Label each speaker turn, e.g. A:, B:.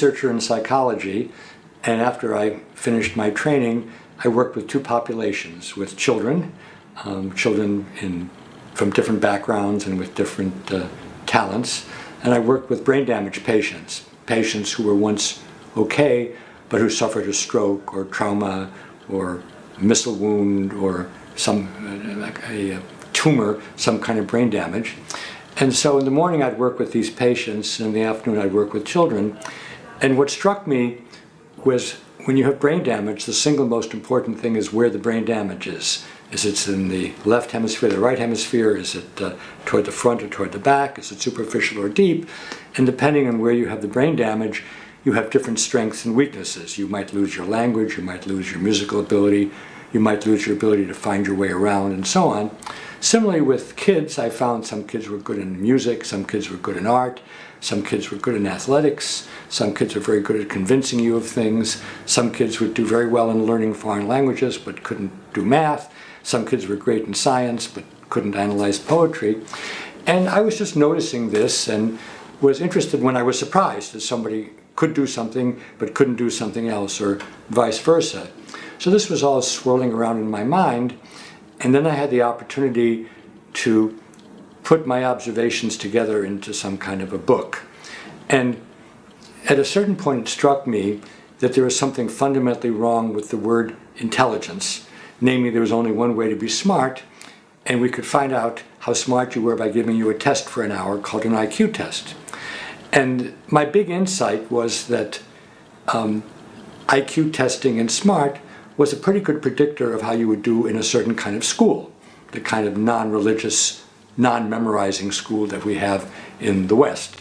A: researcher in psychology, and after I finished my training, I worked with two populations, with children, from different backgrounds and with different talents, and I worked with brain damage patients, patients who were once okay, but who suffered a stroke or trauma or a missile wound or a tumor, some kind of brain damage. And so in the morning I'd work with these patients, and in the afternoon I'd work with children. And what struck me was when you have brain damage, the single most important thing is where the brain damage is. Is it in the left hemisphere, the right hemisphere? Is it toward the front or toward the back? Is it superficial or deep? And depending on where you have the brain damage, you have different strengths and weaknesses. You might lose your language, you might lose your musical ability, you might lose your ability to find your way around, and so on. Similarly with kids, I found some kids were good in music, some kids were good in art, some kids were good in athletics, some kids were very good at convincing you of things, some kids would do very well in learning foreign languages but couldn't do math, some kids were great in science but couldn't analyze poetry. And I was just noticing this and was interested when I was surprised that somebody could do something but couldn't do something else, or vice versa. So this was all swirling around in my mind, and then I had the opportunity to put my observations together into some kind of a book. And at a certain point it struck me that there was something fundamentally wrong with the word intelligence. Namely, there was only one way to be smart, and we could find out how smart you were by giving you a test for an hour called an IQ test. And my big insight was that IQ testing in SMART was a pretty good predictor of how you would do in a certain kind of school, the kind of non-religious, non-memorizing school that we have in the West.